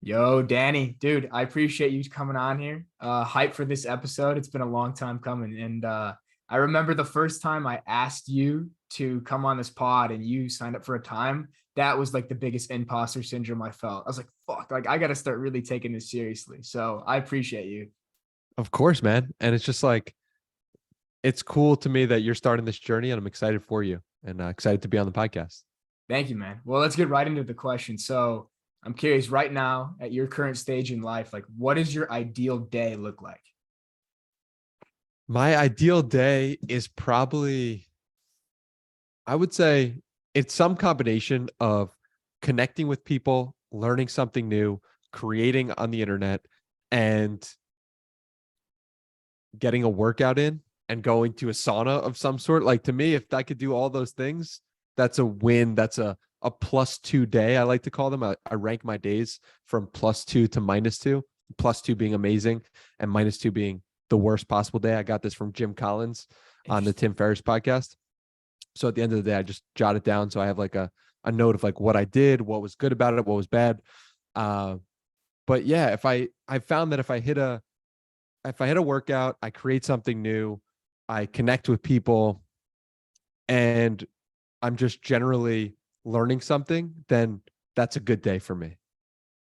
Yo, Danny, dude, I appreciate you coming on here. Hype for this episode. It's been a long time coming. And I remember the first time I asked you to come on this pod and you signed up for a time. That was like the biggest imposter syndrome I felt. I was like, fuck, like I got to start really taking this seriously. So I appreciate you. Of course, man. And it's just like, it's cool to me that you're starting this journey and I'm excited for you and excited to be on the podcast. Thank you, man. Well, let's get right into the question. So I'm curious right now at your current stage in life, like what does your ideal day look like? My ideal day is probably, I would say it's some combination of connecting with people, learning something new, creating on the internet, and getting a workout in and going to a sauna of some sort. Like to me, if I could do all those things, that's a win. That's a +2 day. I like to call them. I rank my days from +2 to -2, +2 being amazing and -2 being the worst possible day. I got this from Jim Collins on the Tim Ferriss podcast. So at the end of the day, I just jot it down. So I have like a note of like what I did, what was good about it, what was bad. But yeah, if I found that if I hit a workout, I create something new, I connect with people, and I'm just generally learning something, then that's a good day for me.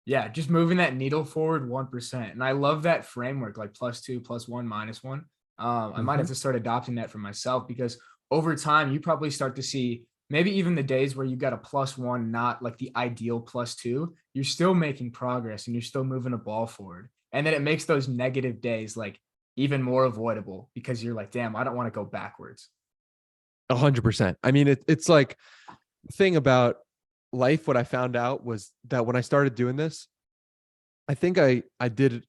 Yeah, just moving that needle forward 1%. And I love that framework, like +2, +1, -1. I might have to start adopting that for myself because over time, you probably start to see maybe even the days where you got a +1, not like the ideal +2, you're still making progress and you're still moving a ball forward. And then it makes those negative days like even more avoidable because you're like, damn, I don't want to go backwards. 100%. I mean, it's like the thing about life. What I found out was that when I started doing this, I think I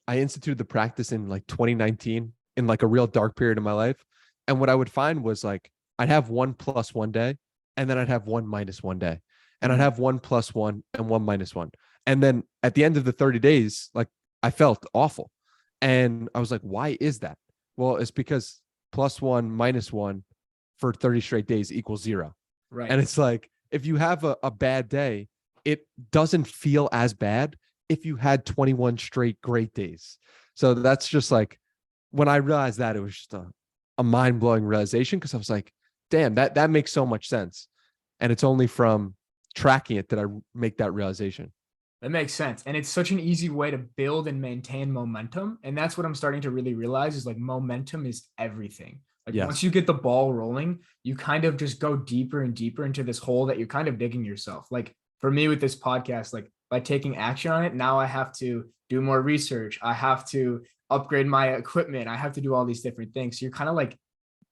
instituted the practice in like 2019 in like a real dark period of my life. And what I would find was like, I'd have 1 +1 day, and then I'd have 1 -1 day, and I'd have 1 +1 and 1 -1. And then at the end of the 30 days, like I felt awful. And I was like, why is that? Well, it's because +1 -1 for 30 straight days equals 0. Right. And it's like, if you have a bad day, it doesn't feel as bad if you had 21 straight great days. So that's just like, when I realized that, it was just a mind-blowing realization, because I was like, damn, that makes so much sense. And it's only from tracking it that I make that realization. That makes sense. And it's such an easy way to build and maintain momentum. And that's what I'm starting to really realize is like momentum is everything. Like Yes. once you get the ball rolling, you kind of just go deeper and deeper into this hole that you're kind of digging yourself. Like for me with this podcast, like by taking action on it, now I have to do more research. I have to upgrade my equipment. I have to do all these different things. So you're kind of like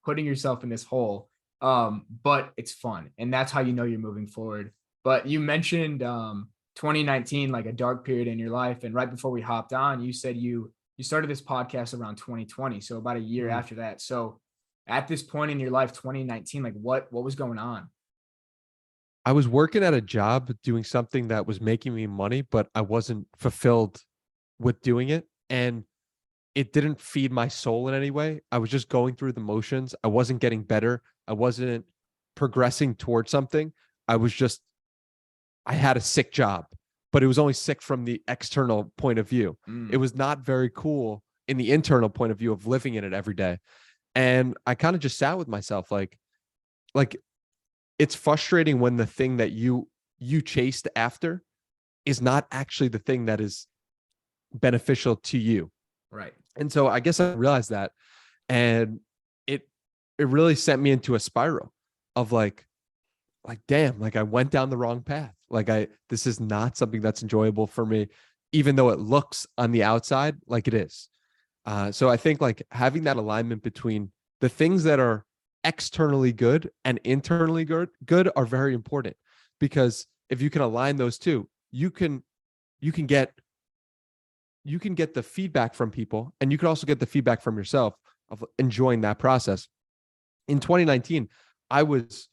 putting yourself in this hole. But it's fun. And that's how you know you're moving forward. But you mentioned 2019, like a dark period in your life. And right before we hopped on, you said you started this podcast around 2020. So about a year after that. So at this point in your life, 2019, like what was going on? I was working at a job doing something that was making me money, but I wasn't fulfilled with doing it. And it didn't feed my soul in any way. I was just going through the motions. I wasn't getting better. I wasn't progressing towards something. I had a sick job, but it was only sick from the external point of view. It was not very cool in the internal point of view of living in it every day. And I kind of just sat with myself like it's frustrating when the thing that you chased after is not actually the thing that is beneficial to you. Right. And so I guess I realized that, and it really sent me into a spiral of like, damn, like I went down the wrong path. Like this is not something that's enjoyable for me, even though it looks on the outside like it is. So I think like having that alignment between the things that are externally good and internally good are very important, because if you can align those two, you can get the feedback from people, and you can also get the feedback from yourself of enjoying that process. In 2019, I was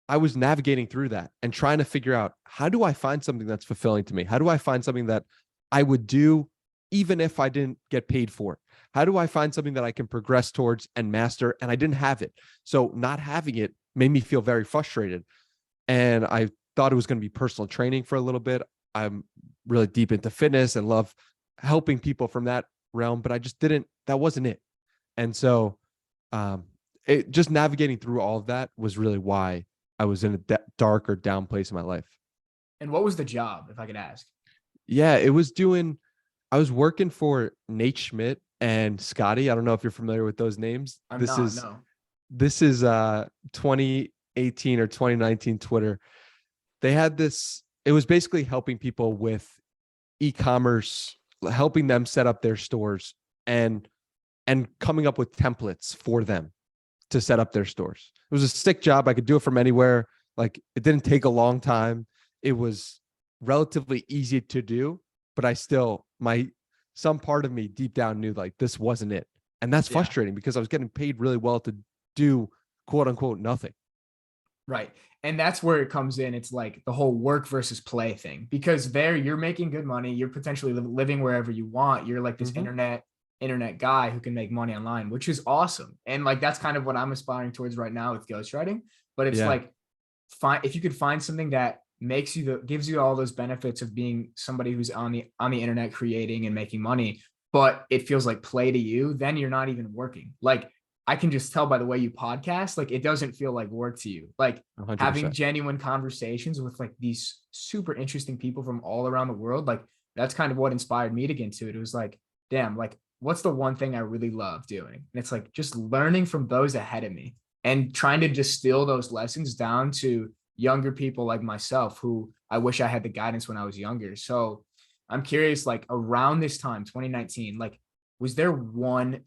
navigating through that and trying to figure out, how do I find something that's fulfilling to me? How do I find something that I would do even if I didn't get paid for it? How do I find something that I can progress towards and master? And I didn't have it. So not having it made me feel very frustrated. And I thought it was going to be personal training for a little bit. I'm really deep into fitness and love helping people from that realm, but I just didn't, that wasn't it. And so it just navigating through all of that was really why I was in a dark or down place in my life. And what was the job, if I could ask? Yeah, I was working for Nate Schmidt and Scotty. I don't know if you're familiar with those names. I'm not, no. This is 2018 or 2019 Twitter. They had this, it was basically helping people with e-commerce, helping them set up their stores and coming up with templates for them to set up their stores. It was a sick job. I could do it from anywhere. Like, it didn't take a long time. It was relatively easy to do, but I still, some part of me deep down knew like this wasn't it. And that's frustrating because I was getting paid really well to do quote unquote nothing. Right. And that's where it comes in. It's like the whole work versus play thing, because there you're making good money. You're potentially living wherever you want. You're like this internet guy who can make money online, which is awesome. And like, that's kind of what I'm aspiring towards right now with ghostwriting. But it's like, if you could find something that gives you all those benefits of being somebody who's on the internet creating and making money, but it feels like play to you, then you're not even working. Like, I can just tell by the way you podcast, like it doesn't feel like work to you. Like 100%. Having genuine conversations with like these super interesting people from all around the world, like that's kind of what inspired me to get into it. It was like, damn, like what's the one thing I really love doing? And it's like just learning from those ahead of me and trying to distill those lessons down to younger people like myself, who I wish I had the guidance when I was younger. So I'm curious, like around this time, 2019, like, was there one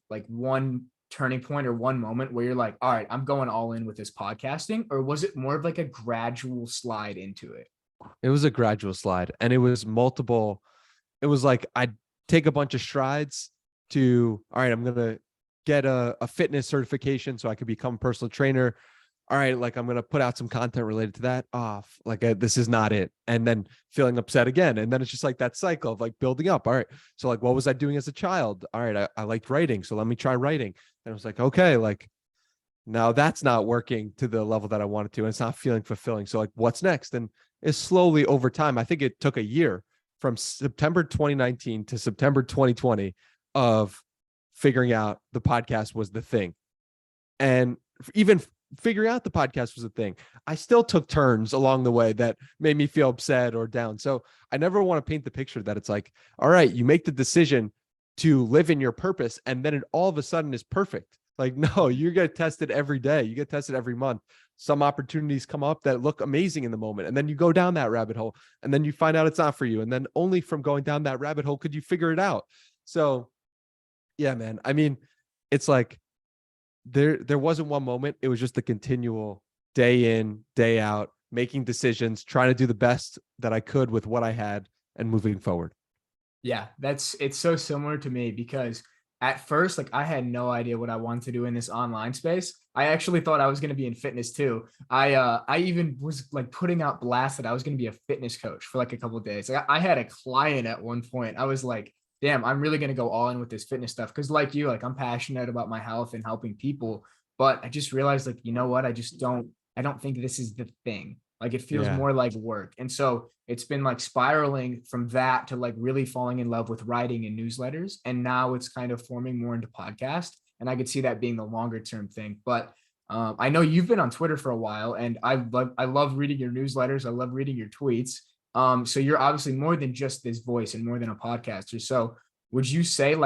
turning point or one moment where you're like, all right, I'm going all in with this podcasting? Or was it more of like a gradual slide into it? It was a gradual slide, and it was multiple. It was like, I'd take a bunch of strides to, all right, I'm going to get a fitness certification so I could become a personal trainer. All right, like I'm going to put out some content related to that. Off, this is not it. And then feeling upset again. And then it's just like that cycle of like building up. All right. So like, what was I doing as a child? All right. I liked writing. So let me try writing. And I was like, okay, like now that's not working to the level that I wanted to, and it's not feeling fulfilling. So like, what's next? And it's slowly over time. I think it took a year from September 2019 to September 2020 of figuring out the podcast was the thing. And even figuring out the podcast was a thing, I still took turns along the way that made me feel upset or down. So I never want to paint the picture that it's like, all right, you make the decision to live in your purpose and then it all of a sudden is perfect. Like, no, you get tested every day. You get tested every month. Some opportunities come up that look amazing in the moment. And then you go down that rabbit hole and then you find out it's not for you. And then only from going down that rabbit hole could you figure it out. So yeah, man, I mean, it's like, there wasn't one moment. It was just the continual day in, day out, making decisions, trying to do the best that I could with what I had and moving forward. Yeah, it's so similar to me, because at first, like I had no idea what I wanted to do in this online space. I actually thought I was going to be in fitness too. I even was like putting out blasts that I was going to be a fitness coach for like a couple of days. Like I had a client at one point. I was like, damn, I'm really going to go all in with this fitness stuff. Cause like you, like I'm passionate about my health and helping people, but I just realized like, you know what? I don't think this is the thing. Like it feels more like work. And so it's been like spiraling from that to like really falling in love with writing and newsletters. And now it's kind of forming more into podcast. And I could see that being the longer term thing. But I know you've been on Twitter for a while, and I love reading your newsletters. I love reading your tweets. So you're obviously more than just this voice and more than a podcaster. So would you say you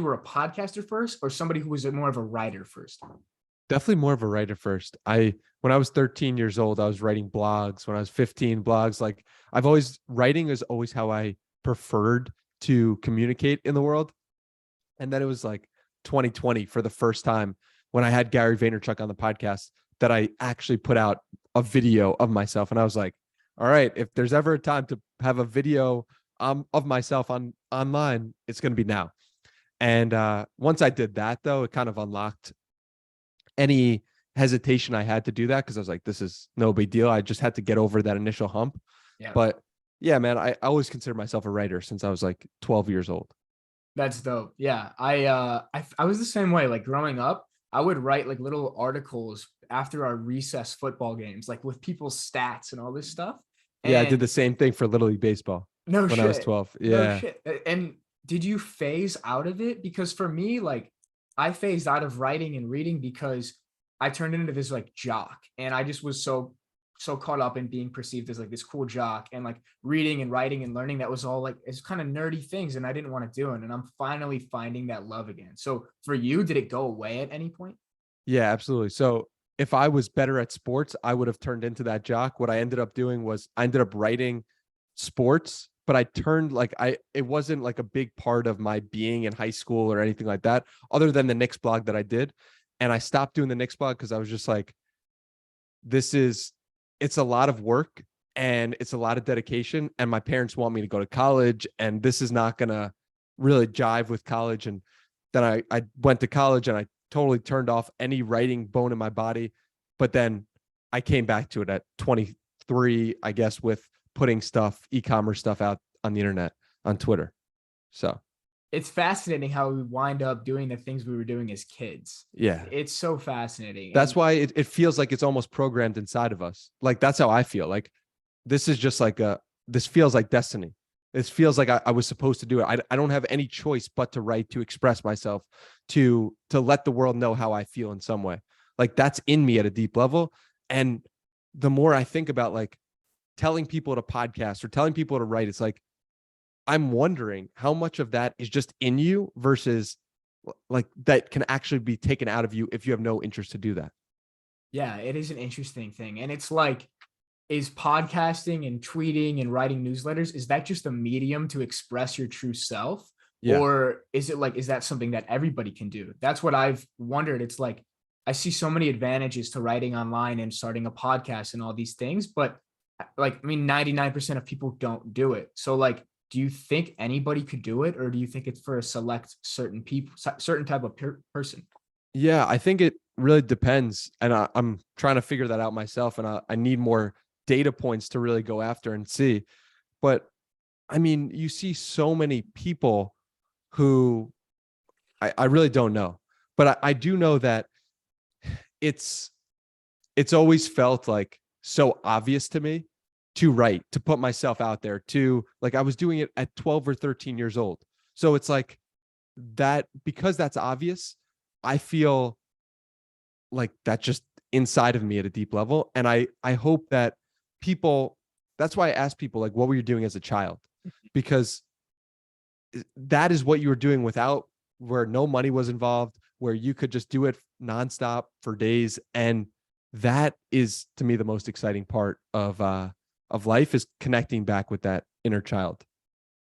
were a podcaster first, or somebody who was more of a writer first? Definitely more of a writer first. When I was 13 years old, I was writing blogs. When I was 15, blogs. Like writing is always how I preferred to communicate in the world. And then it was like 2020 for the first time when I had Gary Vaynerchuk on the podcast that I actually put out a video of myself. And I was like, all right, if there's ever a time to have a video of myself online, it's going to be now. And once I did that, though, it kind of unlocked any hesitation I had to do that, because I was like, this is no big deal. I just had to get over that initial hump. Yeah. But yeah, man, I always considered myself a writer since I was like 12 years old. That's dope. Yeah. I was the same way. Like growing up, I would write like little articles after our recess football games, like with people's stats and all this stuff. Yeah, I did And the same thing for Little League Baseball no when I was shit. 12. No Yeah. shit. And did you phase out of it? Because for me, like I phased out of writing and reading because I turned into this like jock, and I just was so caught up in being perceived as like this cool jock, and like reading and writing and learning, that was all like it's kind of nerdy things, and I didn't want to do it. And I'm finally finding that love again. So for you, did it go away at any point? Yeah, absolutely. So if I was better at sports, I would have turned into that jock. What I ended up doing was I ended up writing sports, but I turned like it wasn't like a big part of my being in high school or anything like that, other than the Knicks blog that I did. And I stopped doing the Knicks blog because I was just like, it's a lot of work and it's a lot of dedication. And my parents want me to go to college, and this is not gonna really jive with college. And then I went to college and I totally turned off any writing bone in my body. But then I came back to it at 23, I guess, with putting e-commerce stuff out on the internet, on Twitter. So It's fascinating how we wind up doing the things we were doing as kids. yeah, It's so fascinating. that's And why it feels like it's almost programmed inside of us. Like that's how I feel. Like this is just like this feels like destiny. This feels like I was supposed to do it. I don't have any choice but to write, to express myself, to let the world know how I feel in some way. Like that's in me at a deep level. And the more I think about like telling people to podcast or telling people to write, it's like, I'm wondering how much of that is just in you versus like that can actually be taken out of you if you have no interest to do that. yeah, it is an interesting thing. And it's like, is podcasting and tweeting and writing newsletters, is that just a medium to express your true self? Yeah. Or is it like, is that something that everybody can do? That's what I've wondered. It's like, I see so many advantages to writing online and starting a podcast and all these things, but like, I mean, 99% of people don't do it. So like, do you think anybody could do it? Or do you think it's for a select certain people, certain type of person? Yeah, I think it really depends. And I'm trying to figure that out myself. And I need more data points to really go after and see. But I mean, you see so many people who I really don't know. But I do know that it's always felt like so obvious to me to write, to put myself out there, to like I was doing it at 12 or 13 years old. So it's like that, because that's obvious, I feel like that's just inside of me at a deep level. And I hope that people, that's why I ask people like, what were you doing as a child? Because that is what you were doing where no money was involved, where you could just do it nonstop for days. And that is to me the most exciting part of life, is connecting back with that inner child.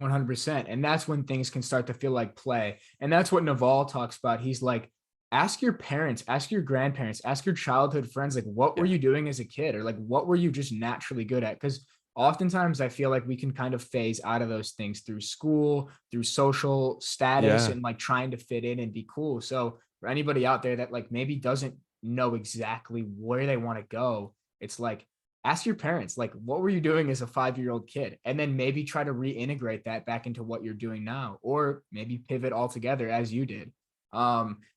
100%. And that's when things can start to feel like play. And that's what Naval talks about. He's like, ask your parents, ask your grandparents, ask your childhood friends, like, what were you doing as a kid? Or like, what were you just naturally good at? Because oftentimes I feel like we can kind of phase out of those things through school, through social status, Yeah. and like trying to fit in and be cool. So for anybody out there that like maybe doesn't know exactly where they want to go, it's like, ask your parents, like, what were you doing as a 5-year-old kid? And then maybe try to reintegrate that back into what you're doing now, or maybe pivot altogether as you did.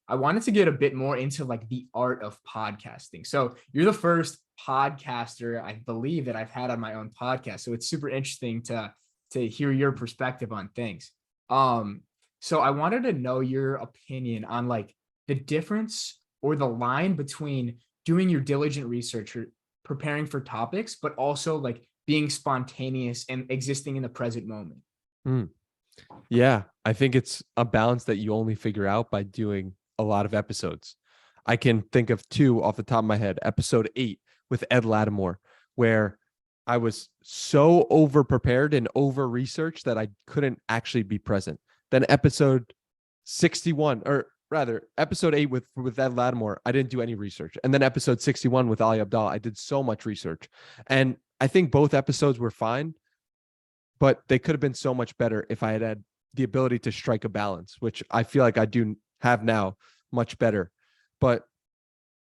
I wanted to get a bit more into like the art of podcasting. So you're the first podcaster, I believe, that I've had on my own podcast. So it's super interesting to hear your perspective on things. So I wanted to know your opinion on like the difference or the line between doing your diligent research or preparing for topics, but also like being spontaneous and existing in the present moment. Mm. Yeah, I think it's a balance that you only figure out by doing a lot of episodes. I can think of two off the top of my head. Episode 8 with Ed Lattimore, where I was so over prepared and over researched that I couldn't actually be present. Then episode 61, or rather episode 8 with Ed Lattimore, I didn't do any research. And then episode 61 with Ali Abdallah, I did so much research. And I think both episodes were fine, but they could have been so much better if I had the ability to strike a balance, which I feel like I do have now much better. But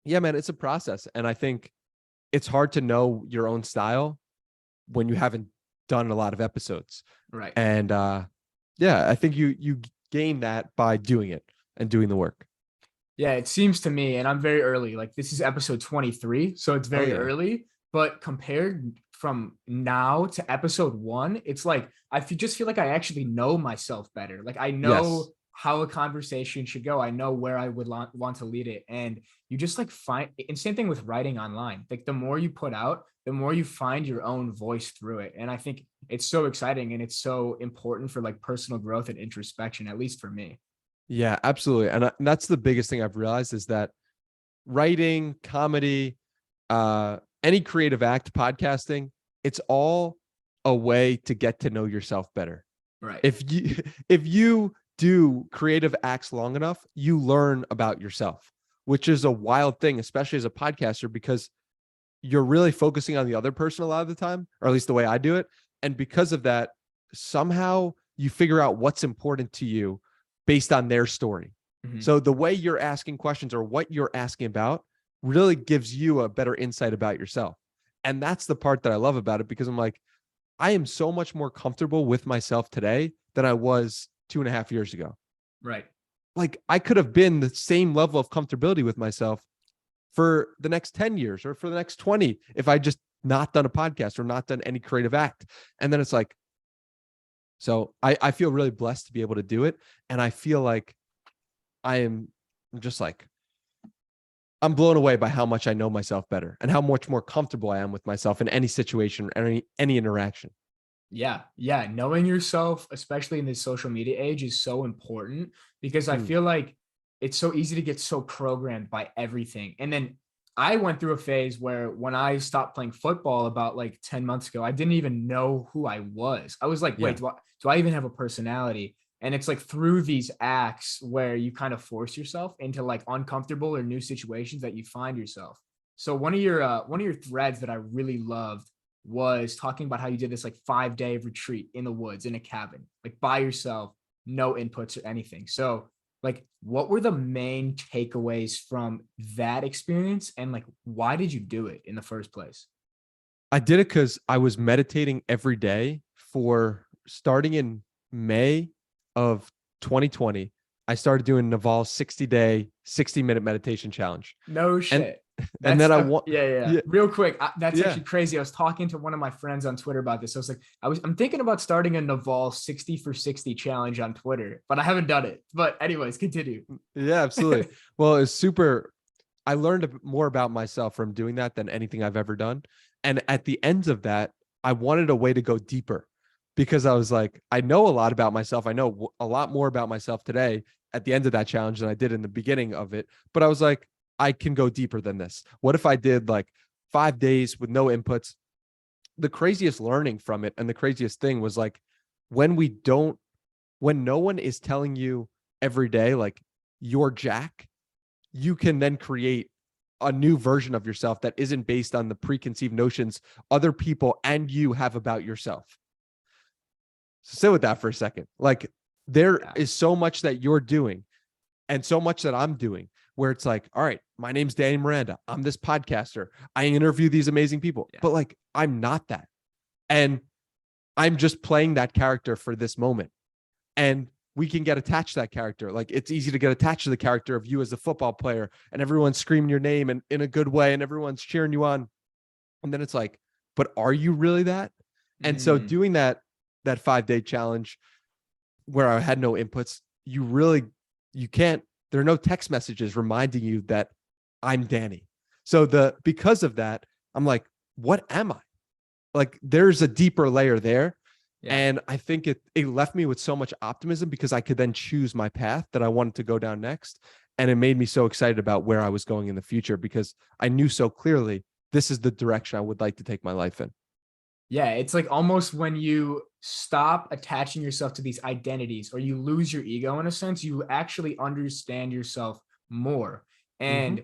yeah, man, it's a process. And I think it's hard to know your own style when you haven't done a lot of episodes. Right. And yeah, I think you gain that by doing it and doing the work. Yeah, it seems to me, and I'm very early, like this is episode 23, so it's very yeah. early, but compared from now to episode 1, it's like just feel like I actually know myself better. Like I know how a conversation should go. I know where I would want to lead it. And you just like find, and same thing with writing online. Like the more you put out, the more you find your own voice through it. And I think it's so exciting and it's so important for like personal growth and introspection, at least for me. Yeah, absolutely. And that's the biggest thing I've realized is that writing, comedy, any creative act, podcasting, it's all a way to get to know yourself better. Right. If you do creative acts long enough, you learn about yourself, which is a wild thing, especially as a podcaster, because you're really focusing on the other person a lot of the time, or at least the way I do it. And because of that, somehow you figure out what's important to you based on their story. Mm-hmm. So the way you're asking questions or what you're asking about really gives you a better insight about yourself. And that's the part that I love about it, because I'm like, I am so much more comfortable with myself today than I was 2.5 years ago. Right. Like I could have been the same level of comfortability with myself for the next 10 years or for the next 20 if I just not done a podcast or not done any creative act. And then it's like, so I feel really blessed to be able to do it. And I feel like I'm just like, I'm blown away by how much I know myself better and how much more comfortable I am with myself in any situation or any interaction. Yeah. Knowing yourself, especially in this social media age, is so important because I feel like it's so easy to get so programmed by everything. And then I went through a phase where when I stopped playing football about like 10 months ago, I didn't even know who I was. I was like, wait, do I even have a personality? And it's like through these acts where you kind of force yourself into like uncomfortable or new situations that you find yourself. So one of your threads that I really loved was talking about how you did this like 5-day retreat in the woods in a cabin, like by yourself, no inputs or anything. So like, what were the main takeaways from that experience? And like, why did you do it in the first place? I did it because I was meditating every day for starting in May of 2020. I started doing Naval's 60-day, 60-minute meditation challenge. No shit. And then yeah. Real quick, that's actually crazy. I was talking to one of my friends on Twitter about this. I was like, I'm thinking about starting a Naval 60 for 60 challenge on Twitter, but I haven't done it. But anyways, continue. Yeah, absolutely. Well, it's super. I learned more about myself from doing that than anything I've ever done. And at the end of that, I wanted a way to go deeper because I was like, I know a lot about myself. I know a lot more about myself today at the end of that challenge than I did in the beginning of it. But I was like, I can go deeper than this. What if I did like 5 days with no inputs? The craziest learning from it and the craziest thing was like when no one is telling you every day, like you're Jack, you can then create a new version of yourself that isn't based on the preconceived notions other people and you have about yourself. So sit with that for a second. Like there is so much that you're doing and so much that I'm doing where it's like, all right, my name's Danny Miranda. I'm this podcaster. I interview these amazing people, but like, I'm not that. And I'm just playing that character for this moment. And we can get attached to that character. Like it's easy to get attached to the character of you as a football player and everyone's screaming your name and in a good way and everyone's cheering you on. And then it's like, but are you really that? And so doing that 5-day challenge where I had no inputs, you can't, there are no text messages reminding you that I'm Danny. So because of that, I'm like, what am I? Like there's a deeper layer there. Yeah. And I think it left me with so much optimism because I could then choose my path that I wanted to go down next. And it made me so excited about where I was going in the future because I knew so clearly this is the direction I would like to take my life in. Yeah, it's like almost when you stop attaching yourself to these identities or you lose your ego in a sense, you actually understand yourself more. And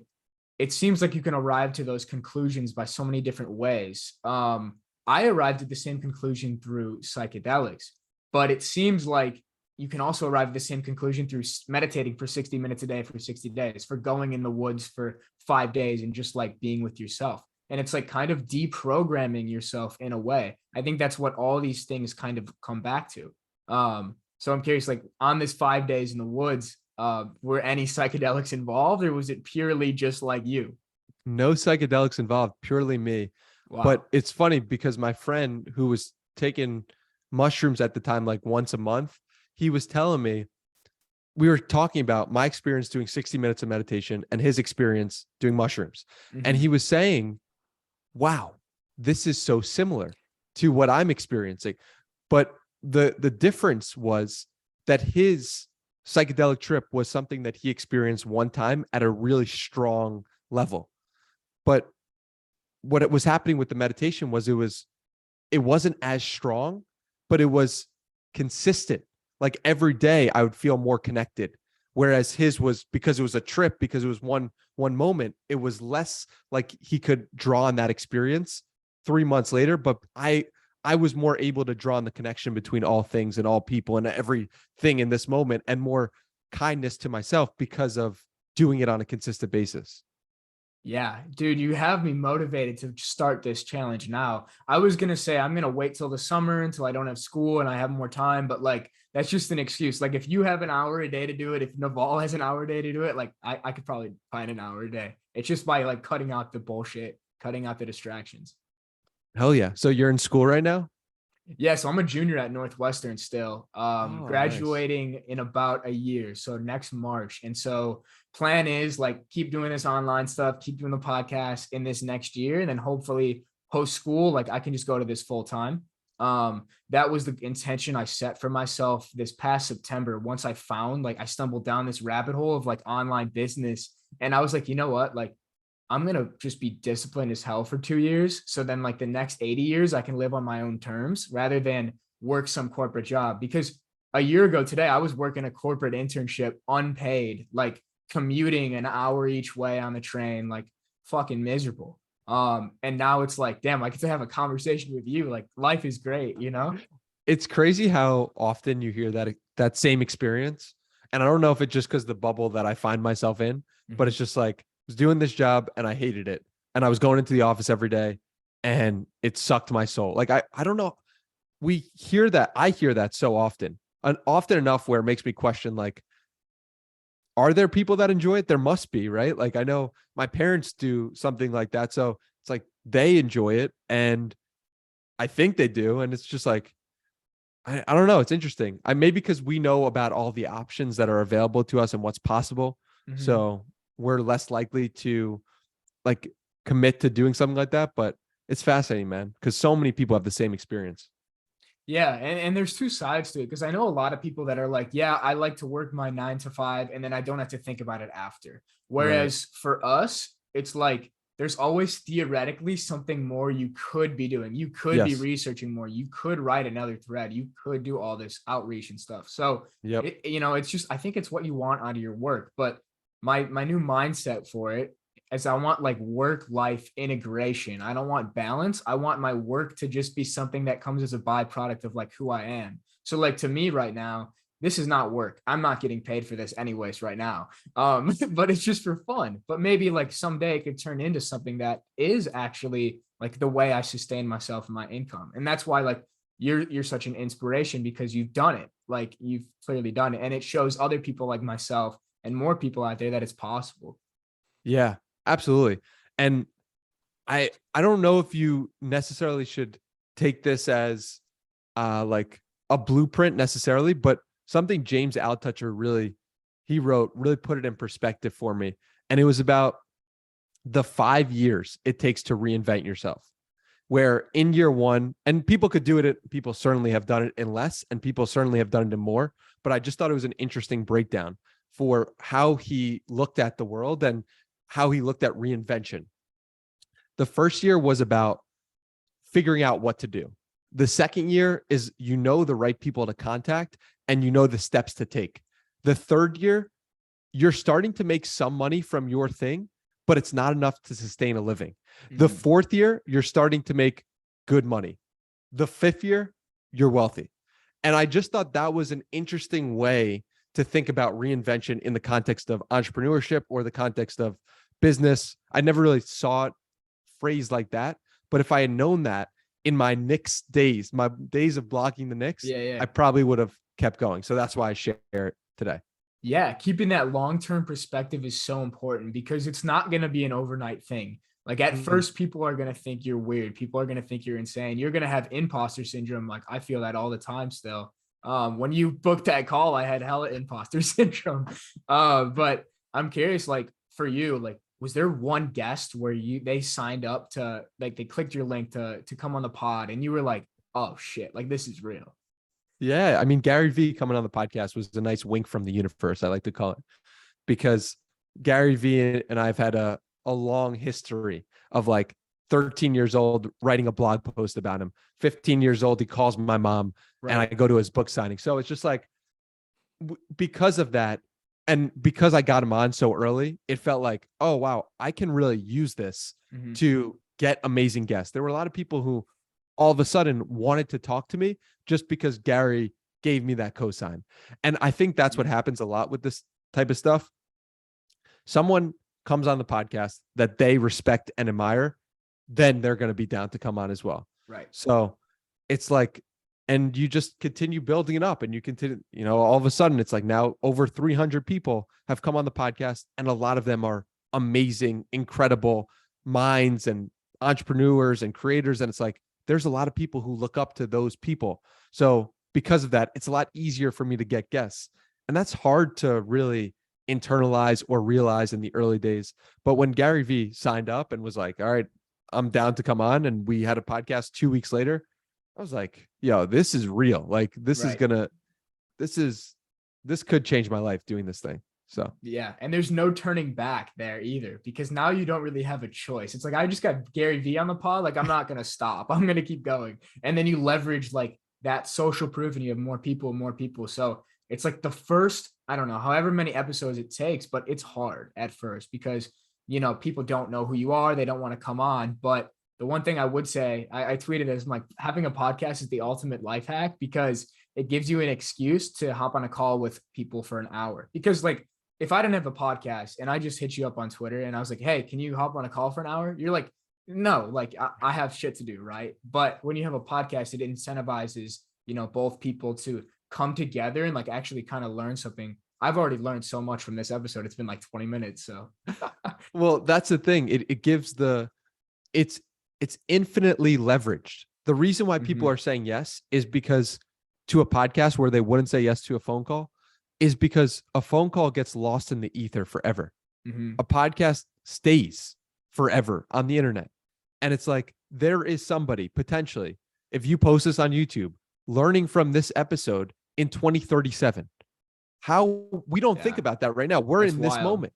it seems like you can arrive to those conclusions by so many different ways. I arrived at the same conclusion through psychedelics, but it seems like you can also arrive at the same conclusion through meditating for 60 minutes a day for 60 days, for going in the woods for 5 days and just like being with yourself. And it's like kind of deprogramming yourself in a way. I think that's what all these things kind of come back to. So I'm curious, like on this 5 days in the woods, were any psychedelics involved or was it purely just like you? No psychedelics involved, purely me. Wow. But it's funny because my friend who was taking mushrooms at the time, like once a month, he was telling me, we were talking about my experience doing 60 minutes of meditation and his experience doing mushrooms. And he was saying, wow, this is so similar to what I'm experiencing. But the difference was that his psychedelic trip was something that he experienced one time at a really strong level. But what it was happening with the meditation was it wasn't as strong, but it was consistent. Like every day I would feel more connected. Whereas his was, because it was a trip, because it was one moment, it was less like he could draw on that experience 3 months later. But I was more able to draw on the connection between all things and all people and everything in this moment, and more kindness to myself because of doing it on a consistent basis. Yeah, dude, you have me motivated to start this challenge now. I was going to say I'm going to wait till the summer until I don't have school and I have more time, but like, that's just an excuse. Like if you have an hour a day to do it, if Naval has an hour a day to do it, like I could probably find an hour a day. It's just by like cutting out the bullshit, cutting out the distractions. Hell yeah. So you're in school right now? Yeah, so I'm a junior at Northwestern still, Oh, graduating in about a year, so next March. And so plan is like keep doing this online stuff, keep doing the podcast in this next year, and then hopefully post school, like I can just go to this full time. That was the intention I set for myself this past September. Once I found, like I stumbled down this rabbit hole of like online business, and I was like, you know what, like I'm going to just be disciplined as hell for 2 years. So then like the next 80 years, I can live on my own terms rather than work some corporate job. Because a year ago today, I was working a corporate internship unpaid, like commuting an hour each way on the train, like fucking miserable. And now it's like, damn, I get to have a conversation with you. Like life is great, you know? It's crazy how often you hear that same experience. And I don't know if it's just because the bubble that I find myself in, but it's just like, was doing this job and I hated it. And I was going into the office every day and it sucked my soul. Like, I don't know. I hear that so often, and often enough where it makes me question, like, are there people that enjoy it? There must be, right? Like, I know my parents do something like that. So it's like, they enjoy it. And I think they do. And it's just like, I don't know. It's interesting. Maybe because we know about all the options that are available to us and what's possible. So we're less likely to like commit to doing something like that. But it's fascinating, man, because so many people have the same experience. Yeah. And there's two sides to it. Cause I know a lot of people that are like, yeah, I like to work my 9 to 5 and then I don't have to think about it after. Whereas for us, it's like, there's always theoretically something more you could be doing. You could be researching more. You could write another thread. You could do all this outreach and stuff. So, it's just, I think it's what you want out of your work. But my new mindset for it is I want like work-life integration. I don't want balance. I want my work to just be something that comes as a byproduct of like who I am. So like to me right now, this is not work. I'm not getting paid for this anyways right now. But it's just for fun. But maybe like someday it could turn into something that is actually like the way I sustain myself and my income. And that's why like you're such an inspiration, because you've done it. Like you've clearly done it. And it shows other people like myself and more people out there that it's possible. Yeah, absolutely. And I don't know if you necessarily should take this as like a blueprint necessarily, but something James Altucher really put it in perspective for me. And it was about the 5 years it takes to reinvent yourself, where in year one, and people could do it, people certainly have done it in less, and people certainly have done it in more. But I just thought it was an interesting breakdown for how he looked at the world and how he looked at reinvention. The first year was about figuring out what to do. The second year is, the right people to contact and the steps to take. The third year, you're starting to make some money from your thing, but it's not enough to sustain a living. The fourth year, you're starting to make good money. The fifth year, you're wealthy. And I just thought that was an interesting way to think about reinvention in the context of entrepreneurship or the context of business. I never really saw it phrased like that. But if I had known that in my Knicks days, my days of blocking the Knicks, I probably would have kept going. So that's why I share it today. Yeah, keeping that long-term perspective is so important, because it's not going to be an overnight thing. Like at Mhm. first, people are going to think you're weird. People are going to think you're insane. You're going to have imposter syndrome. Like I feel that all the time still. When you booked that call, I had hella imposter syndrome. But I'm curious, like for you, like, was there one guest where they signed up to, like, they clicked your link to come on the pod and you were like, oh shit, like this is real. Yeah. I mean, Gary V coming on the podcast was a nice wink from the universe, I like to call it, because Gary V and I've had a long history of like 13 years old writing a blog post about him. 15 years old, he calls my mom Right. and I go to his book signing. So it's just like, because of that, and because I got him on so early, it felt like, oh, wow, I can really use this to get amazing guests. There were a lot of people who all of a sudden wanted to talk to me just because Gary gave me that cosign. And I think that's what happens a lot with this type of stuff. Someone comes on the podcast that they respect and admire, then they're going to be down to come on as well. Right. So it's like, and you just continue building it up and you continue, you know, all of a sudden it's like now over 300 people have come on the podcast and a lot of them are amazing, incredible minds and entrepreneurs and creators. And it's like, there's a lot of people who look up to those people. So because of that, it's a lot easier for me to get guests. And that's hard to really internalize or realize in the early days. But when Gary V signed up and was like, all right, I'm down to come on, and we had a podcast 2 weeks later, I was like, yo, this is real. Like this is gonna, this could change my life doing this thing. So yeah. And there's no turning back there either, because now you don't really have a choice. It's like, I just got Gary V on the pod. Like, I'm not going to stop. I'm going to keep going. And then you leverage like that social proof and you have more people. So it's like the first, I don't know, however many episodes it takes, but it's hard at first because, you know, people don't know who you are. They don't want to come on. But the one thing I would say, I tweeted as like, having a podcast is the ultimate life hack because it gives you an excuse to hop on a call with people for an hour. Because like, if I didn't have a podcast and I just hit you up on Twitter and I was like, hey, can you hop on a call for an hour? You're like, no, like I have shit to do. Right. But when you have a podcast, it incentivizes, you know, both people to come together and like actually kind of learn something. I've already learned so much from this episode. It's been like 20 minutes. So, well, that's the thing. It gives it's infinitely leveraged. The reason why people are saying yes is because to a podcast where they wouldn't say yes to a phone call is because a phone call gets lost in the ether forever. A podcast stays forever on the internet. And it's like, there is somebody potentially, if you post this on YouTube, learning from this episode in 2037. How we don't think about that right now. We're in this moment,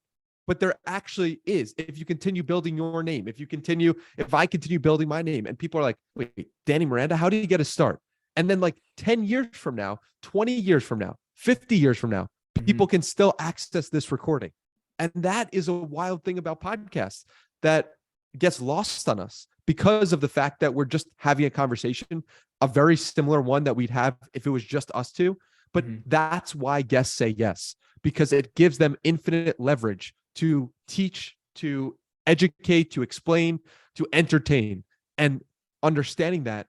but there actually is. If you continue building your name, if I continue building my name and people are like, wait, Danny Miranda, how did you get a start? And then like 10 years from now, 20 years from now, 50 years from now, people can still access this recording. And that is a wild thing about podcasts that gets lost on us because of the fact that we're just having a conversation, a very similar one that we'd have if it was just us two. But that's why guests say yes, because it gives them infinite leverage to teach, to educate, to explain, to entertain. And understanding that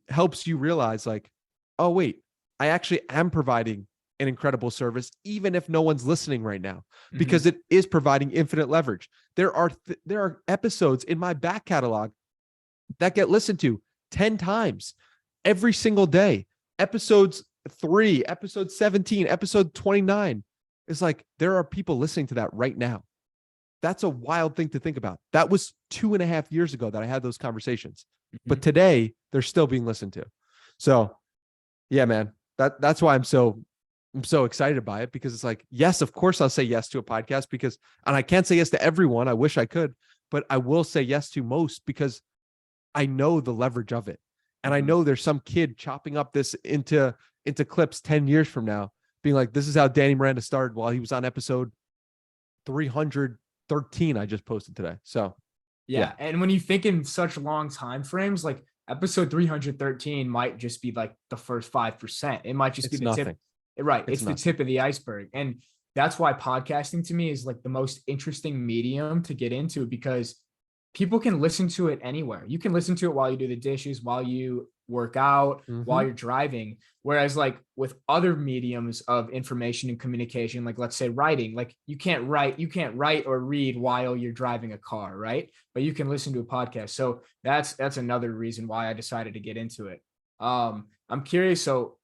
helps you realize like, oh, wait, I actually am providing an incredible service, even if no one's listening right now, because it is providing infinite leverage. There are episodes in my back catalog that get listened to 10 times every single day. Episodes 3, episode 17, episode 29. It's like, there are people listening to that right now. That's a wild thing to think about. That was 2.5 years ago that I had those conversations, but today they're still being listened to. So yeah, man, that's why I'm so excited by it, because it's like, yes, of course I'll say yes to a podcast and I can't say yes to everyone. I wish I could, but I will say yes to most because I know the leverage of it. And I know there's some kid chopping up this into clips 10 years from now, being like, this is how Danny Miranda started while he was on episode 313 I just posted today. So yeah. And when you think in such long time frames, like episode 313 might just be like the first 5%. It might just be the tip. Right. It's the tip of the iceberg. And that's why podcasting to me is like the most interesting medium to get into, because people can listen to it anywhere. You can listen to it while you do the dishes, while you work out, while Mhm. you're driving. Whereas like with other mediums of information and communication, like let's say writing, like you can't write or read while you're driving a car, right? But you can listen to a podcast. So that's another reason why I decided to get into it. I'm curious. So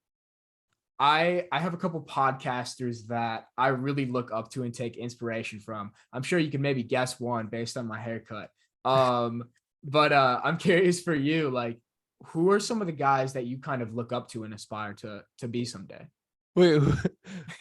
I have a couple podcasters that I really look up to and take inspiration from. I'm sure you can maybe guess one based on my haircut. But I'm curious for you, like, who are some of the guys that you kind of look up to and aspire to be someday? Wait,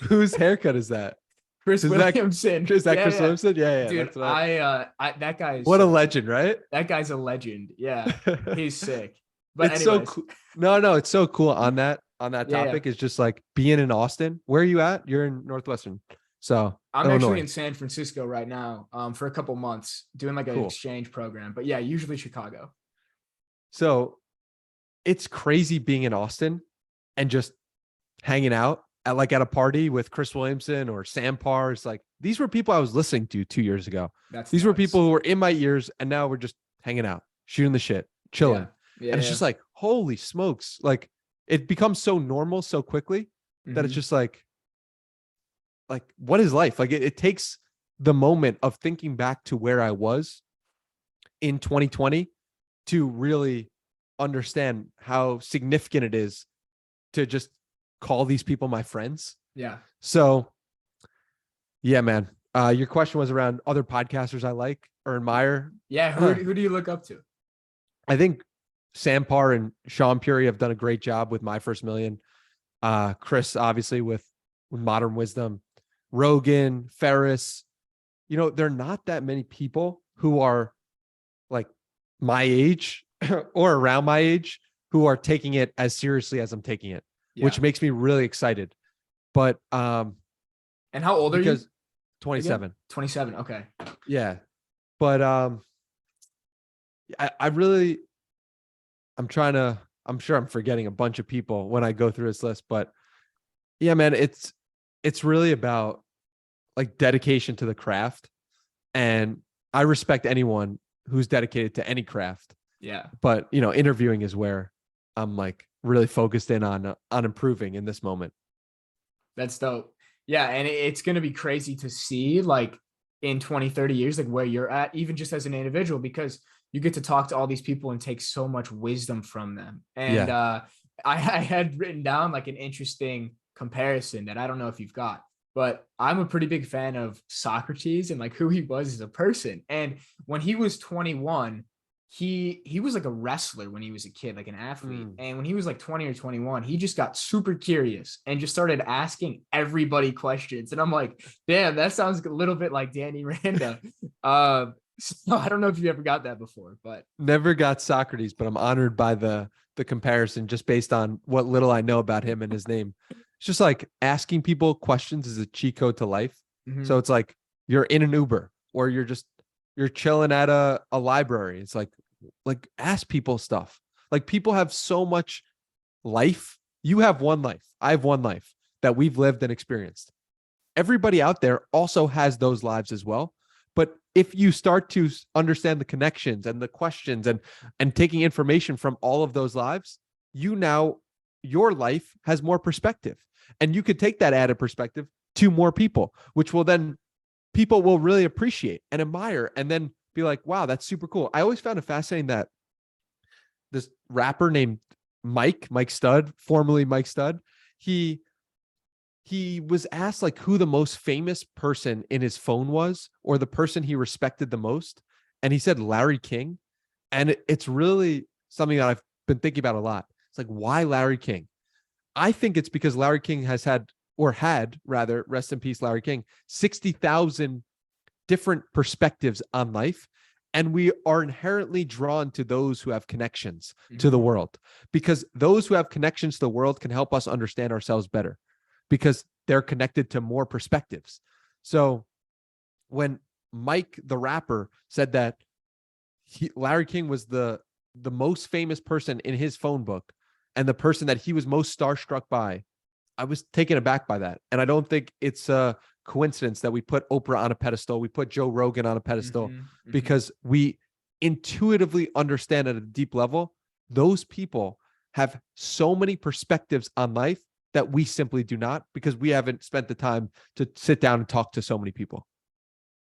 whose haircut is that? Chris Is that Williamson. is that Yeah, Chris yeah. Williamson? Yeah, yeah. Dude, That's what that guy is what a sick. legend, right? That guy's a legend. Yeah, he's sick. But It's so anyways, cool. No, it's so cool on that yeah, yeah. topic. It's just like being in Austin. Where are you at? You're in Northwestern. So I'm actually Illinois. in San Francisco right now, for a couple months doing like an Cool. exchange program. But yeah, usually Chicago. So it's crazy being in Austin and just hanging out at a party with Chris Williamson or Sam Paar. It's like these were people I was listening to 2 years ago. These were people who were in my ears, and now we're just hanging out, shooting the shit, chilling. Yeah, and it's just like, holy smokes. Like it becomes so normal so quickly that it's just like what is life? Like it takes the moment of thinking back to where I was in 2020 to really understand how significant it is to just call these people my friends. Yeah. So yeah, man. Your question was around other podcasters I like or admire. Yeah. Who do you look up to? I think Sam Parr and Sean Puri have done a great job with My First Million. Chris, obviously, with Modern Wisdom, Rogan, Ferris. You know, there are not that many people who are like my age or around my age who are taking it as seriously as I'm taking it, which makes me really excited. But and how old are you? 27. Again? 27. Okay. Yeah. But I'm sure I'm forgetting a bunch of people when I go through this list, but yeah, man, it's really about like dedication to the craft. And I respect anyone who's dedicated to any craft. Yeah. But, you know, interviewing is where I'm like really focused in on improving in this moment. That's dope. Yeah. And it's going to be crazy to see like in 20, 30 years, like where you're at, even just as an individual, because you get to talk to all these people and take so much wisdom from them. And I had written down like an interesting comparison that I don't know if you've got, but I'm a pretty big fan of Socrates and like who he was as a person. And when he was 21, he was like a wrestler when he was a kid, like an athlete. And when he was like 20 or 21, he just got super curious and just started asking everybody questions. And I'm like, damn, that sounds a little bit like Danny Miranda. So I don't know if you ever got that before, but never got Socrates, but I'm honored by the comparison just based on what little I know about him and his name. It's just like asking people questions is a cheat code to life. So it's like you're in an Uber or you're chilling at a library. It's like ask people stuff. Like people have so much life. You have one life. I have one life that we've lived and experienced. Everybody out there also has those lives as well. But if you start to understand the connections and the questions and taking information from all of those lives, your life has more perspective. And you could take that added perspective to more people, which will then people will really appreciate and admire and then be like, wow, that's super cool. I always found it fascinating that this rapper named Mike Stud, formerly Mike Stud, he was asked like who the most famous person in his phone was or the person he respected the most. And he said Larry King. And it's really something that I've been thinking about a lot. It's like, why Larry King? I think it's because Larry King had, rest in peace, Larry King, 60,000 different perspectives on life. And we are inherently drawn to those who have connections to the world, because those who have connections to the world can help us understand ourselves better because they're connected to more perspectives. So when Mike, the rapper, said that Larry King was the most famous person in his phone book and the person that he was most starstruck by, I was taken aback by that. And I don't think it's a coincidence that we put Oprah on a pedestal. We put Joe Rogan on a pedestal because we intuitively understand at a deep level, those people have so many perspectives on life that we simply do not, because we haven't spent the time to sit down and talk to so many people.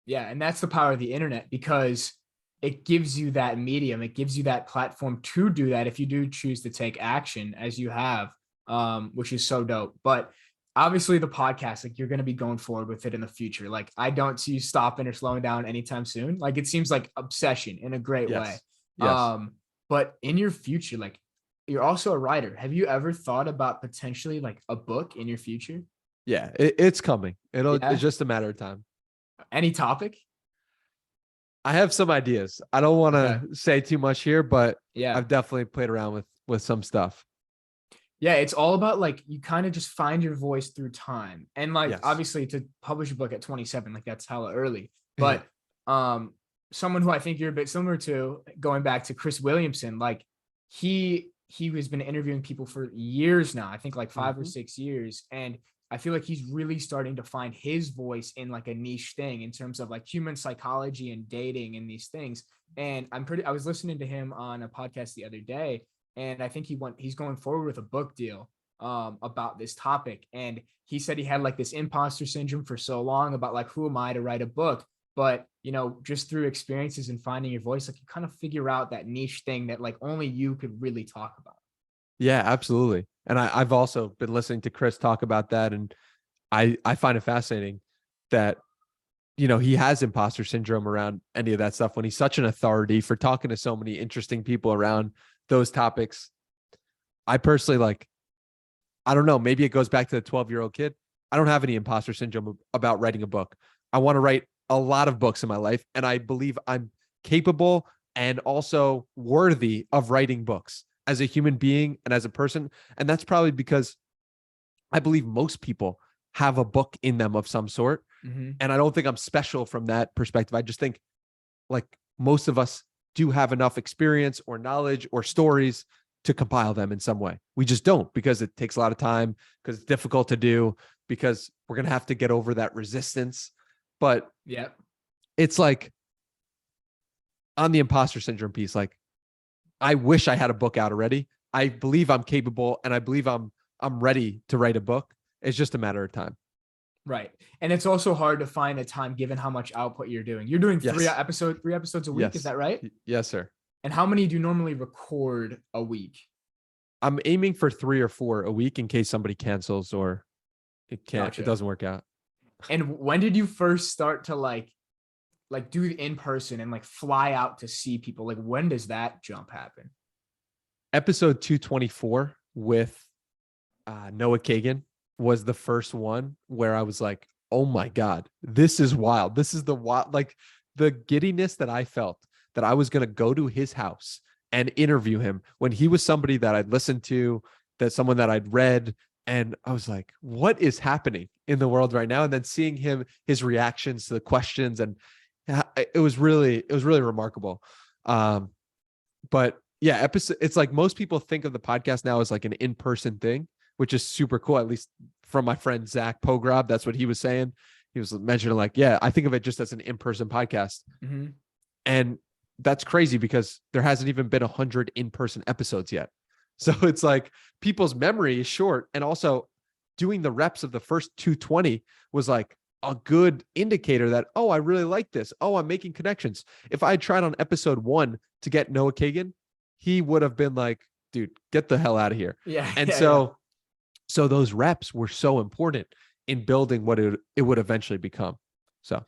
Yeah. And that's the power of the internet, because it gives you that medium. It gives you that platform to do that if you do choose to take action, as you have, which is so dope. But obviously the podcast, like, you're going to be going forward with it in the future. Like, I don't see you stopping or slowing down anytime soon. Like, it seems like obsession in a great way. Yes. But in your future, like, you're also a writer. Have you ever thought about potentially like a book in your future? Yeah, it's coming. Yeah. It's just a matter of time. Any topic? I have some ideas. I don't want to Okay. say too much here, but Yeah. I've definitely played around with some stuff. Yeah, it's all about, like, you kind of just find your voice through time. And like, Yes. obviously, to publish a book at 27, like, that's hella early. Yeah. But someone who I think you're a bit similar to, going back to Chris Williamson, like, he has been interviewing people for years now, I think like 5 or Mhm. 6 years. And I feel like he's really starting to find his voice in like a niche thing in terms of like human psychology and dating and these things. And I was listening to him on a podcast the other day, and I think he's going forward with a book deal about this topic. And he said he had like this imposter syndrome for so long about like, who am I to write a book? But, just through experiences and finding your voice, like, you kind of figure out that niche thing that like only you could really talk about. Yeah, absolutely. And I've also been listening to Chris talk about that. And I find it fascinating that, he has imposter syndrome around any of that stuff when he's such an authority for talking to so many interesting people around those topics. I personally, like, I don't know, maybe it goes back to the 12-year-old kid. I don't have any imposter syndrome about writing a book. I want to write a lot of books in my life, and I believe I'm capable and also worthy of writing books as a human being and as a person. And that's probably because I believe most people have a book in them of some sort. Mm-hmm. And I don't think I'm special from that perspective. I just think, like, most of us do have enough experience or knowledge or stories to compile them in some way. We just don't, because it takes a lot of time, because it's difficult to do, because we're going to have to get over that resistance. But yeah, it's like, on the imposter syndrome piece, like, I wish I had a book out already. I believe I'm capable, and I believe I'm ready to write a book. It's just a matter of time. Right. And it's also hard to find a time given how much output you're doing. You're doing three Yes. episodes a week. Yes. Is that right? Yes, sir. And how many do you normally record a week? I'm aiming for 3 or 4 a week in case somebody cancels or it Gotcha. doesn't work out. And when did you first start to like do in person and like fly out to see people? Like, when does that jump happen? Episode 224 with Noah Kagan was the first one where I was like, oh my God, this is wild. This is the wild, like, the giddiness that I felt that I was going to go to his house and interview him when he was somebody that I'd listened to, that someone that I'd read. And I was like, what is happening in the world right now? And then seeing his reactions to the questions, and it was really remarkable. But yeah, it's like, most people think of the podcast now as like an in-person thing, which is super cool. At least from my friend Zach Pogrob, that's what he was saying. He was mentioning like, yeah, I think of it just as an in-person podcast. Mm-hmm. And that's crazy because there hasn't even been 100 in-person episodes yet. So it's like, people's memory is short. And also, doing the reps of the first 220 was like a good indicator that, oh, I really like this. Oh, I'm making connections. If I had tried on episode 1 to get Noah Kagan, he would have been like, dude, get the hell out of here. Yeah. And yeah. so those reps were so important in building what it would eventually become. So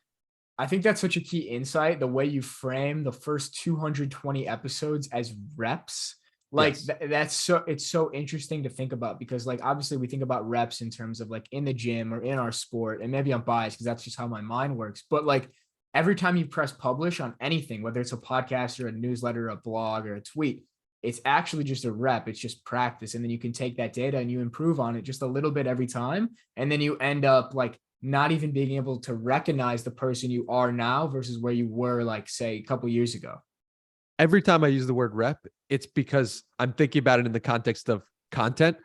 I think that's such a key insight, the way you frame the first 220 episodes as reps. Like, yes. it's so interesting to think about, because like, obviously we think about reps in terms of like in the gym or in our sport, and maybe I'm biased because that's just how my mind works. But like, every time you press publish on anything, whether it's a podcast or a newsletter, a blog, or a tweet, it's actually just a rep. It's just practice. And then you can take that data and you improve on it just a little bit every time. And then you end up like not even being able to recognize the person you are now versus where you were, like, say, a couple of years ago. Every time I use the word rep, it's because I'm thinking about it in the context of content,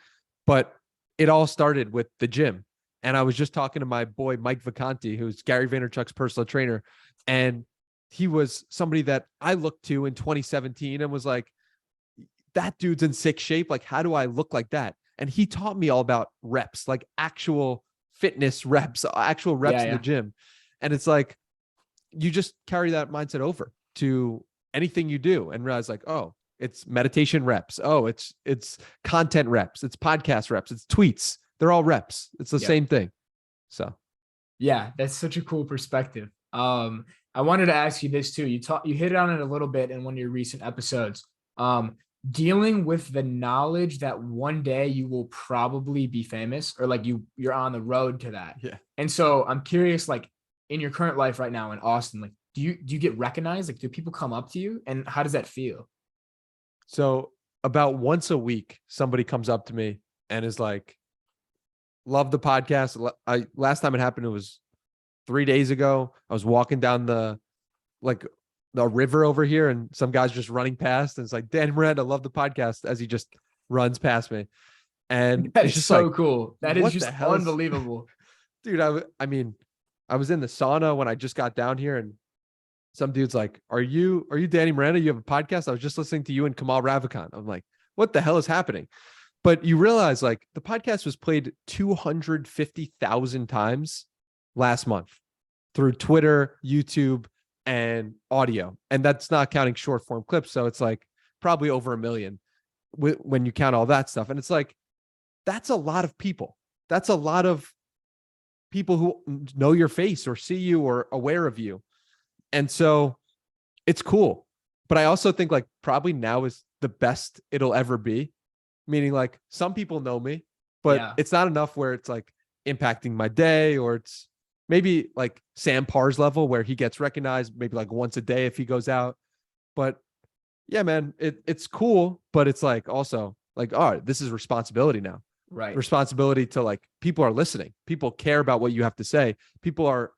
but it all started with the gym. And I was just talking to my boy, Mike Vacanti, who's Gary Vaynerchuk's personal trainer. And he was somebody that I looked to in 2017 and was like, that dude's in sick shape. Like, how do I look like that? And he taught me all about reps, like actual fitness reps, actual reps in the Yeah. gym. And it's like, you just carry that mindset over to anything you do and realize like, oh, it's meditation reps. Oh, it's content reps. It's podcast reps. It's tweets. They're all reps. It's the same thing. So. Yeah, that's such a cool perspective. I wanted to ask you this too. You hit on it a little bit in one of your recent episodes. Dealing with the knowledge that one day you will probably be famous, or like you're on the road to that. Yeah. And so I'm curious, like in your current life right now in Austin, like do you get recognized? Like, do people come up to you, and how does that feel? So about once a week, somebody comes up to me and is like, love the podcast. Last time it happened, it was 3 days ago. I was walking down the river over here, and some guy's just running past, and it's like, Danny Miranda, love the podcast, as he just runs past me. And That it's is just so like, cool. That is what just the hell unbelievable. Dude, I mean, I was in the sauna when I just got down here, and some dude's like, are you Danny Miranda? You have a podcast? I was just listening to you and Kamal Ravikant. I'm like, what the hell is happening? But you realize like the podcast was played 250,000 times last month through Twitter, YouTube, and audio. And that's not counting short form clips. So it's like probably over 1 million when you count all that stuff. And it's like, that's a lot of people. That's a lot of people who know your face or see you or aware of you. And so it's cool. But I also think like probably now is the best it'll ever be. Meaning like some people know me, but it's not enough where it's like impacting my day, or it's maybe like Sam Paar's level where he gets recognized maybe like once a day if he goes out. But yeah, man, it's cool, but it's like also like, all right, this is responsibility now. Right. Responsibility to like, people are listening. People care about what you have to say. People are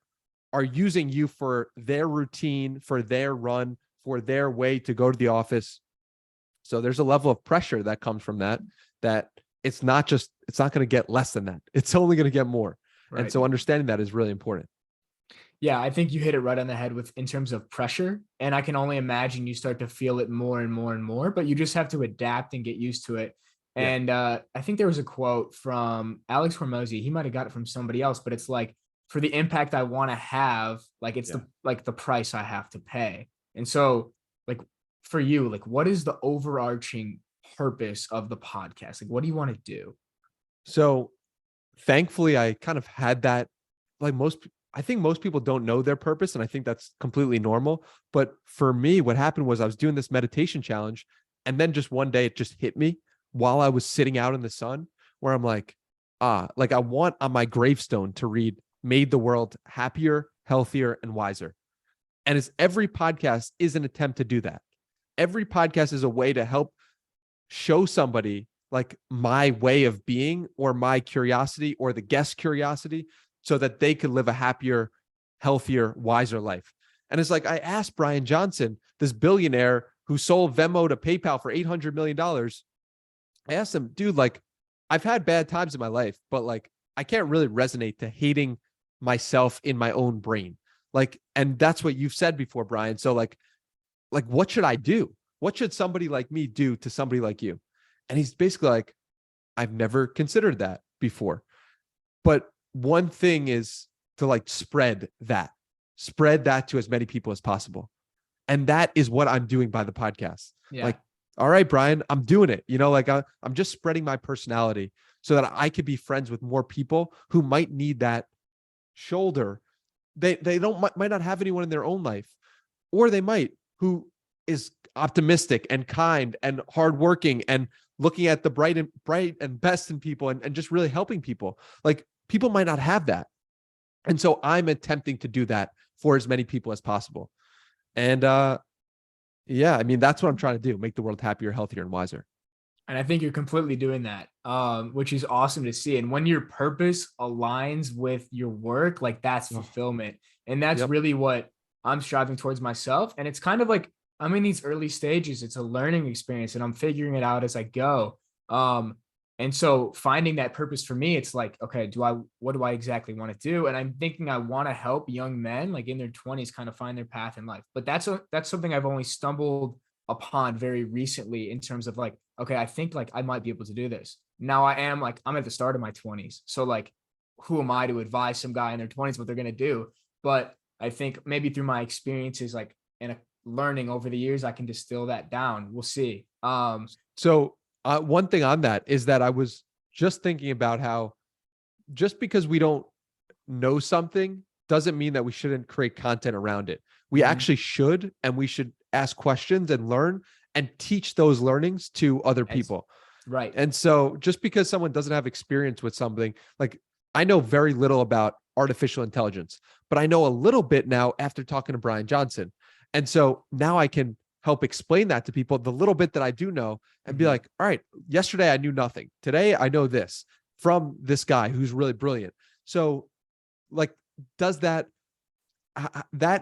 using you for their routine, for their run, for their way to go to the office. So there's a level of pressure that comes from that it's not going to get less than that. It's only going to get more. Right. And so understanding that is really important. Yeah, I think you hit it right on the head in terms of pressure. And I can only imagine you start to feel it more and more and more, but you just have to adapt and get used to it. Yeah. And I think there was a quote from Alex Hormozy. He might've got it from somebody else, but it's like, for the impact I want to have, like it's the price I have to pay. And so like, for you, like what is the overarching purpose of the podcast? Like, what do you want to do? So thankfully I kind of had that, like I think most people don't know their purpose, and I think that's completely normal. But for me, what happened was I was doing this meditation challenge, and then just one day it just hit me while I was sitting out in the sun, where I'm like, I want on my gravestone to read, made the world happier, healthier, and wiser. And every podcast is an attempt to do that. Every podcast is a way to help show somebody like my way of being, or my curiosity, or the guest curiosity, so that they could live a happier, healthier, wiser life. And it's like, I asked Brian Johnson, this billionaire who sold Venmo to PayPal for $800 million. I asked him, dude, like I've had bad times in my life, but like I can't really resonate to hating myself in my own brain. Like, and that's what you've said before, Brian. So like what should I do? What should somebody like me do to somebody like you? And he's basically like, I've never considered that before. But one thing is to like spread that to as many people as possible. And that is what I'm doing by the podcast. Yeah. Like, all right, Brian, I'm doing it. You know, like I'm just spreading my personality so that I could be friends with more people who might need that shoulder. They might not have anyone in their own life, or they might, who is optimistic and kind and hardworking and looking at the bright and best in people, and just really helping people. Like, people might not have that. And so I'm attempting to do that for as many people as possible. And yeah, I mean, that's what I'm trying to do, make the world happier, healthier, and wiser. And I think you're completely doing that, which is awesome to see. And when your purpose aligns with your work, like that's fulfillment. And that's really what I'm striving towards myself. And it's kind of like, I'm in these early stages. It's a learning experience, and I'm figuring it out as I go. And so finding that purpose for me, it's like, okay, what do I exactly want to do? And I'm thinking I want to help young men like in their 20s kind of find their path in life. But that's something I've only stumbled upon very recently in terms of like okay, I think like I might be able to do this. Now I'm at the start of my 20s. So like, who am I to advise some guy in their 20s what they're going to do? But I think maybe through my experiences, like learning over the years, I can distill that down. We'll see. So one thing on that is that I was just thinking about how just because we don't know something doesn't mean that we shouldn't create content around it. We actually should, and we should ask questions and learn and teach those learnings to other people. Right. And so just because someone doesn't have experience with something, like I know very little about artificial intelligence, but I know a little bit now after talking to Brian Johnson. And so now I can help explain that to people, the little bit that I do know, and be like, all right, yesterday I knew nothing. Today I know this from this guy who's really brilliant. So like, does that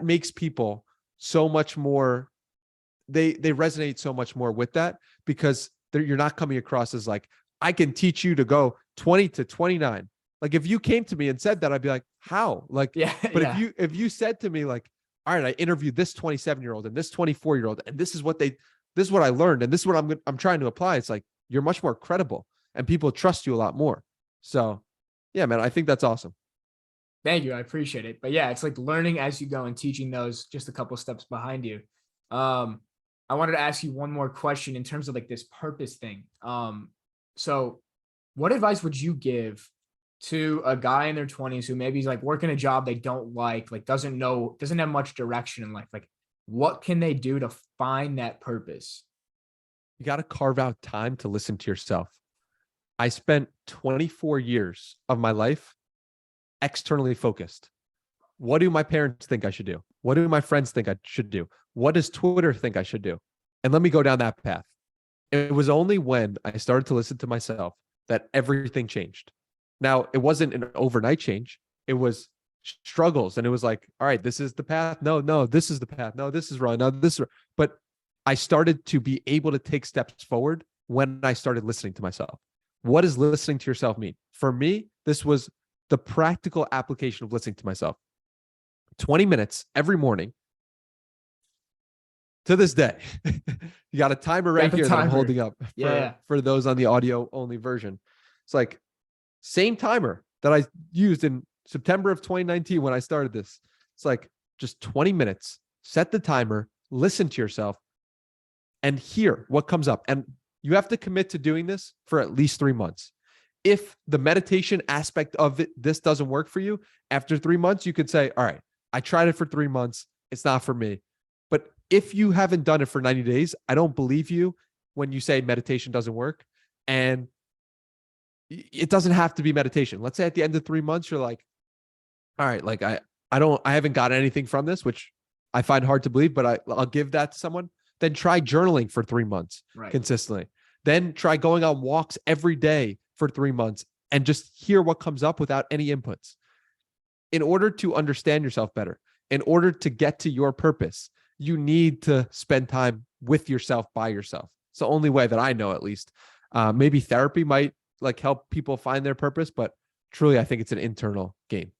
makes people so much more, they resonate so much more with that, because you're not coming across as like, I can teach you to go 20 to 29. Like if you came to me and said that, I'd be like, how? Like, yeah. But if you said to me like, all right, I interviewed this 27-year-old and this 24-year-old, and this is what I learned, and this is what I'm trying to apply. It's like, you're much more credible and people trust you a lot more. So yeah, man, I think that's awesome. Thank you. I appreciate it. But yeah, it's like learning as you go and teaching those just a couple steps behind you. I wanted to ask you one more question in terms of like this purpose thing. So what advice would you give to a guy in their 20s who maybe is like working a job they don't like doesn't have much direction in life? Like, what can they do to find that purpose? You got to carve out time to listen to yourself. I spent 24 years of my life externally focused. What do my parents think I should do? What do my friends think I should do? What does Twitter think I should do? And let me go down that path. It was only when I started to listen to myself that everything changed. Now, it wasn't an overnight change. It was struggles. And it was like, all right, this is the path. No, this is the path. No, this is wrong. No, this is wrong. But I started to be able to take steps forward when I started listening to myself. What does listening to yourself mean? For me, this was the practical application of listening to myself. 20 minutes every morning to this day. You got a timer right here that I'm holding up for those on the audio only version. It's like same timer that I used in September of 2019 when I started this. It's like just 20 minutes, set the timer, listen to yourself, and hear what comes up. And you have to commit to doing this for at least 3 months. If the meditation aspect of this doesn't work for you, after 3 months, you could say, all right, I tried it for 3 months. It's not for me. But if you haven't done it for 90 days, I don't believe you when you say meditation doesn't work. And it doesn't have to be meditation. Let's say at the end of 3 months, you're like, all right, like I haven't got anything from this, which I find hard to believe, but I'll give that to someone. Then try journaling for 3 months consistently. Then try going on walks every day for 3 months and just hear what comes up without any inputs. In order to understand yourself better, in order to get to your purpose, you need to spend time with yourself by yourself. It's the only way that I know, at least. Maybe therapy might like help people find their purpose, but truly, I think it's an internal game.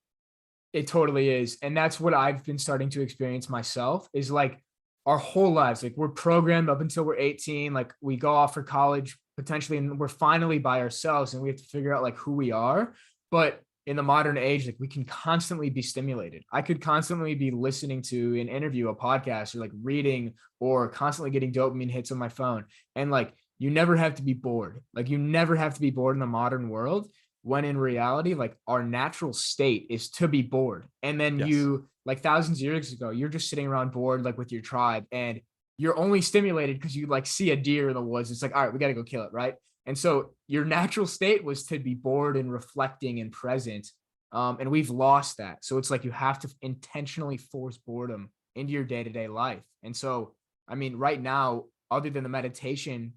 It totally is. And that's what I've been starting to experience myself is like our whole lives. Like we're programmed up until we're 18, like we go off for college potentially, and we're finally by ourselves and we have to figure out like who we are. But in the modern age, like we can constantly be stimulated. I could constantly be listening to an interview, a podcast, or like reading, or constantly getting dopamine hits on my phone. And like, you never have to be bored. Like you never have to be bored in the modern world, when in reality, like our natural state is to be bored. And then you, like thousands of years ago, you're just sitting around bored, like with your tribe, and you're only stimulated because you like see a deer in the woods. It's like, all right, we got to go kill it. Right. And so your natural state was to be bored and reflecting and present. And we've lost that. So it's like, you have to intentionally force boredom into your day-to-day life. And so, I mean, right now, other than the meditation,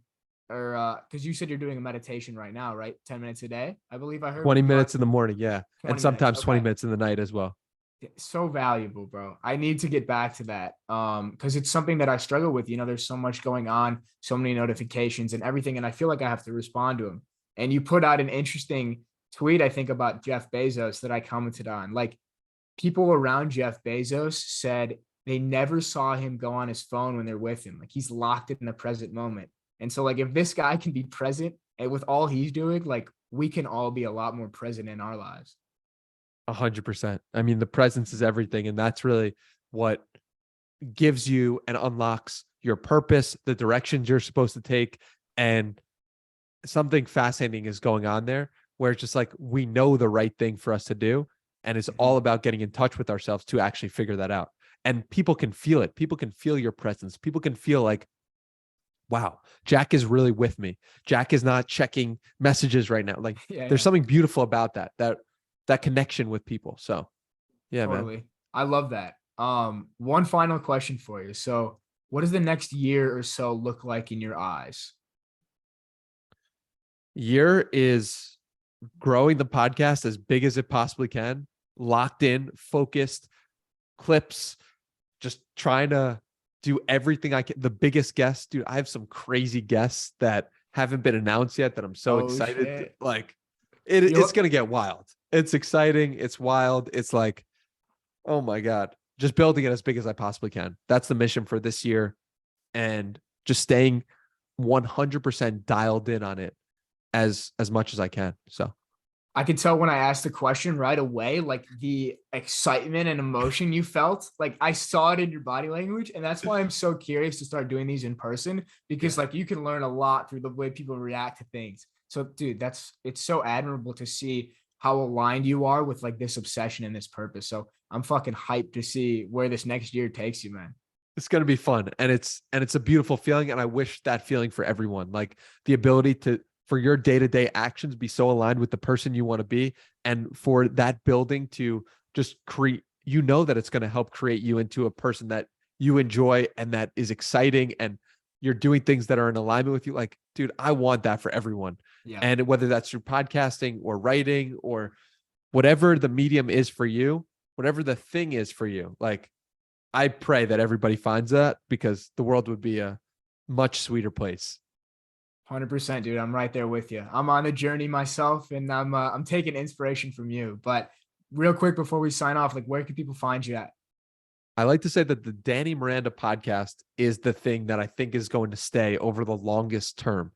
or because you said you're doing a meditation right now, right? 10 minutes a day, I believe I heard. 20 minutes in the morning. Yeah. And sometimes 20 minutes in the night as well. So valuable, bro. I need to get back to that. Because it's something that I struggle with. You know, there's so much going on, so many notifications and everything. And I feel like I have to respond to them. And you put out an interesting tweet, I think, about Jeff Bezos that I commented on. Like, people around Jeff Bezos said they never saw him go on his phone when they're with him. Like, he's locked in the present moment. And so like, if this guy can be present and with all he's doing, like we can all be a lot more present in our lives. 100%. I mean, the presence is everything. And that's really what gives you and unlocks your purpose, the directions you're supposed to take. And something fascinating is going on there where it's just like, we know the right thing for us to do. And it's all about getting in touch with ourselves to actually figure that out. And people can feel it. People can feel your presence. People can feel like, wow, Jack is really with me. Jack is not checking messages right now. Like there's something beautiful about that connection with people. So yeah, totally, man. I love that. One final question for you. So what does the next year or so look like in your eyes? Year is growing the podcast as big as it possibly can, locked in, focused, clips, just trying to do everything I can. The biggest guests, dude, I have some crazy guests that haven't been announced yet that I'm so excited. Shit. Like it's going to get wild. It's exciting. It's wild. It's like, oh my God, just building it as big as I possibly can. That's the mission for this year. And just staying 100% dialed in on it as much as I can. So I could tell when I asked the question right away, like the excitement and emotion you felt, like I saw it in your body language. And that's why I'm so curious to start doing these in person, because like you can learn a lot through the way people react to things. So dude, it's so admirable to see how aligned you are with like this obsession and this purpose. So I'm fucking hyped to see where this next year takes you, man. It's going to be fun. And it's a beautiful feeling. And I wish that feeling for everyone, like the ability for your day-to-day actions be so aligned with the person you want to be. And for that building to just create, that it's going to help create you into a person that you enjoy and that is exciting. And you're doing things that are in alignment with you. Like, dude, I want that for everyone. Yeah. And whether that's through podcasting or writing or whatever the medium is for you, whatever the thing is for you, like I pray that everybody finds that, because the world would be a much sweeter place. 100%, dude. I'm right there with you. I'm on a journey myself, and I'm taking inspiration from you. But real quick before we sign off, like where can people find you at? I like to say that the Danny Miranda podcast is the thing that I think is going to stay over the longest term.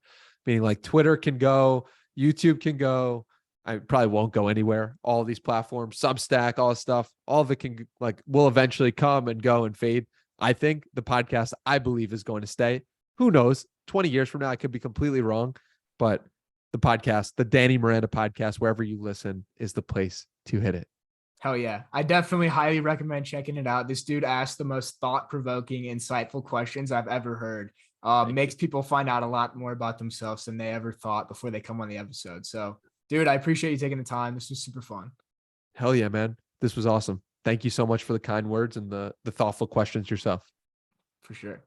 Meaning like Twitter can go, YouTube can go. I probably won't go anywhere. All these platforms, Substack, all this stuff, all of it can will eventually come and go and fade. I think the podcast, I believe, is going to stay. Who knows? 20 years from now, I could be completely wrong, but the podcast, the Danny Miranda podcast, wherever you listen, is the place to hit it. Hell yeah. I definitely highly recommend checking it out. This dude asked the most thought-provoking, insightful questions I've ever heard. Makes people find out a lot more about themselves than they ever thought before they come on the episode. So, dude, I appreciate you taking the time. This was super fun. Hell yeah, man. This was awesome. Thank you so much for the kind words and the thoughtful questions yourself. For sure.